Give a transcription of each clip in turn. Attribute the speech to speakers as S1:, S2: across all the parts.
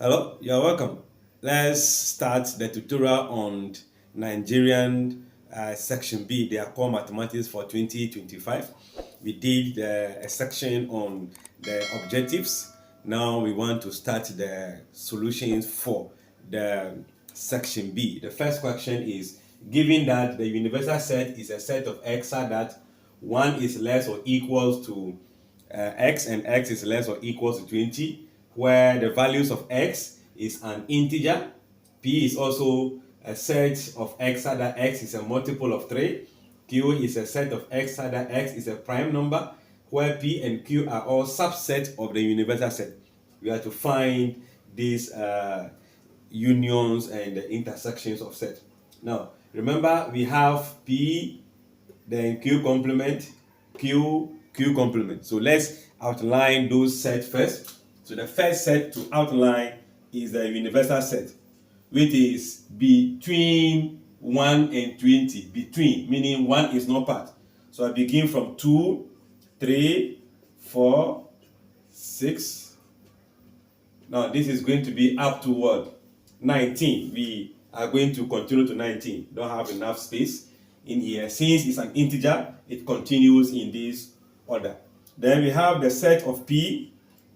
S1: Hello, you're welcome. Let's start the tutorial on Nigerian section B, their core mathematics for 2025. We did a section on the objectives. Now we want to start the solutions for the section B. The first question is, given that the universal set is a set of x so that 1 is less or equals to x and x is less or equals to 20, where the values of x is an integer. P is also a set of x so that x is a multiple of 3. Q is a set of x so that x is a prime number, where P and Q are all subsets of the universal set. We have to find these unions and the intersections of set. Now, remember we have P, then Q complement, Q complement. So let's outline those sets first. So the first set to outline is the universal set, which is between 1 and 20. Between, meaning 1 is not part. So I begin from 2, 3, 4, 6. Now this is going to be up to what? 19. We are going to continue to 19. Don't have enough space in here. Since it's an integer, it continues in this order. Then we have the set of P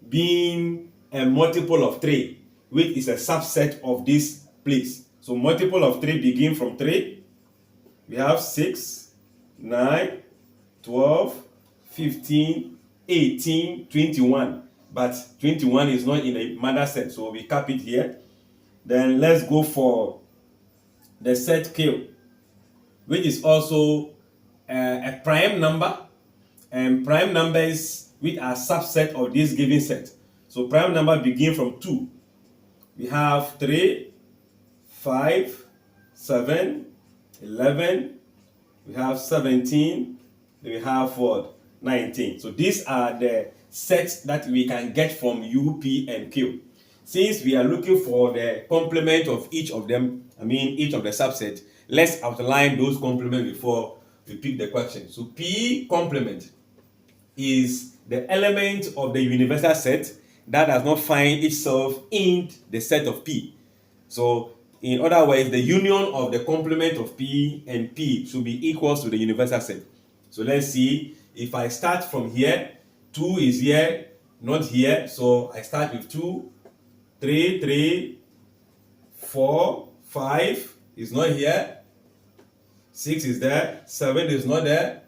S1: being a multiple of 3, which is a subset of this place. So multiple of 3 begin from 3. We have 6, 9, 12, 15, 18, 21. But 21 is not in a mother set, so we cap it here. Then let's go for the set Q, which is also a prime number, and prime numbers which are subset of this given set. So prime number begin from 2. We have 3, 5, 7, 11, we have 17, we have what? 19. So these are the sets that we can get from U, P, and Q. Since we are looking for the complement of each of them, each of the subsets, let's outline those complements before we pick the question. So P complement is the element of the universal set that does not find itself in the set of P. So in other words, the union of the complement of P and P should be equal to the universal set. So let's see, if I start from here, 2 is here, not here, so I start with 2, 3, 3, 4, 5 is not here, 6 is there, 7 is not there,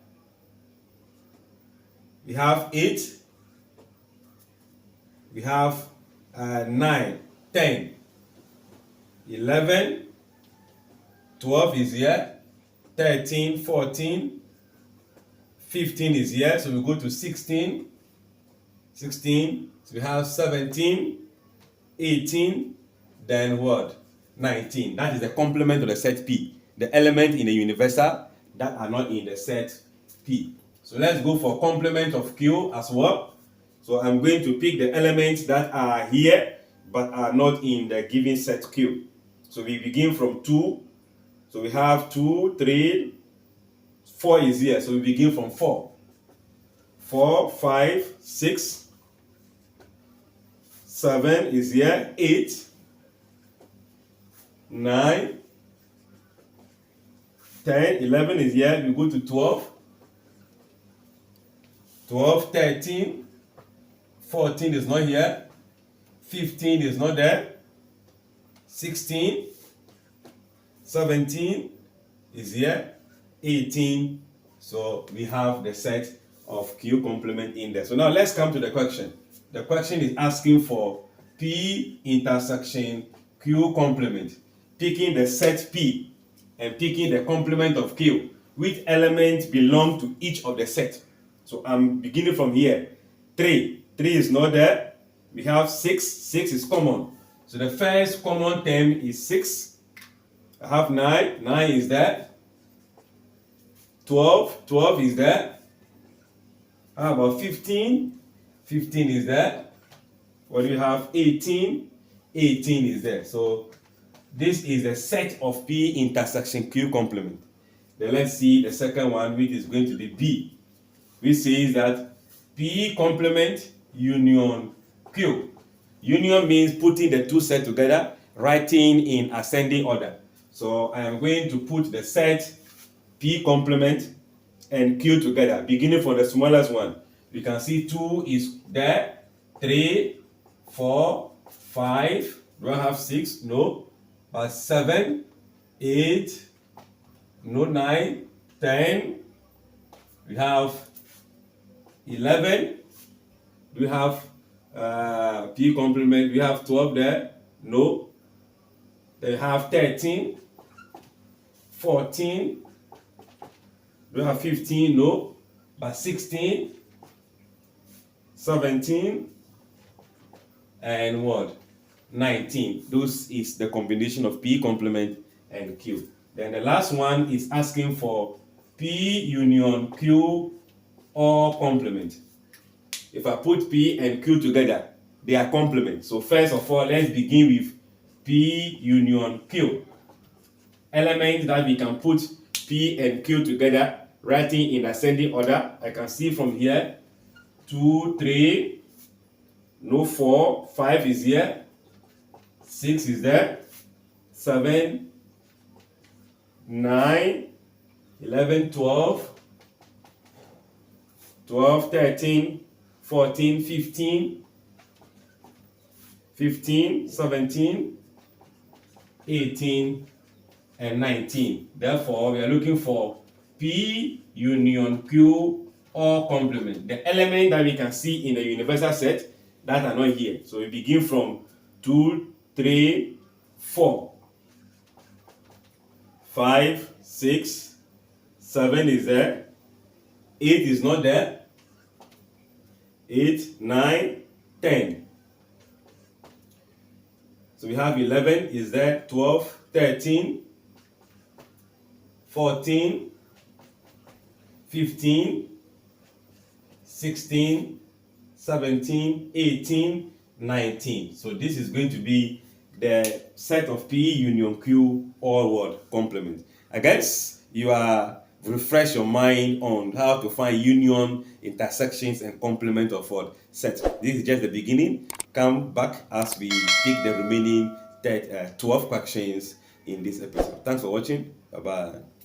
S1: we have 8, we have 9, 10, 11, 12 is here, 13, 14, 15 is here, so we go to 16, so we have 17, 18, then what? 19. That is the complement of the set P, the element in the universal that are not in the set P. So let's go for complement of Q as well. So I'm going to pick the elements that are here but are not in the given set Q. So we begin from 2. So we have 2, 3, 4 is here. So we begin from 4. 4, 5, 6, 7 is here. 8, 9, 10, 11 is here. We go to 12. 12, 13, 14 is not here. 15 is not there. 16, 17 is here. 18. So we have the set of Q complement in there. So now let's come to the question. The question is asking for P intersection Q complement, picking the set P and picking the complement of Q. Which elements belong to each of the set? So I'm beginning from here. 3 is not there. We have 6 is common. So the first common term is 6. I have 9 is there. 12 is there. How about 15 is there. What do you have? 18 is there. So this is the set of P intersection Q complement. Then let's see the second one, which is going to be B, which says that P complement union Q. Union means putting the two sets together, writing in ascending order. So I am going to put the set P complement and Q together, beginning from the smallest one. You can see 2 is there, 3, 4, 5. Do I have 6? No. But 7, 8, no, 9, 10. We have 11. We have P complement. We have 12 there. No. They have 13, 14. We have 15. No. But 16, 17, and what? 19. Those is the combination of P complement and Q. Then the last one is asking for P union Q or complement. If I put P and Q together, they are complement. So first of all, let's begin with P union Q. Element that we can put P and Q together, writing in ascending order. I can see from here, 2, 3, no, 4, 5 is here, 6 is there, 7, 9, 11, 12, 12, 13, 14, 15, 15, 17, 18, and 19. Therefore, we are looking for P union Q or complement. The element that we can see in the universal set that are not here. So we begin from 2, 3, 4, 5, 6, 7 is there, 8 is not there, 8, 9, 10. So we have 11 is there, 12, 13, 14, 15, 16, 17, 18, 19. So this is going to be the set of P union Q or what? Complement. I guess you are refresh your mind on how to find union, intersections, and complement of what set. This is just the beginning. Come back as we pick the remaining 12 questions in this episode. Thanks for watching. Bye bye.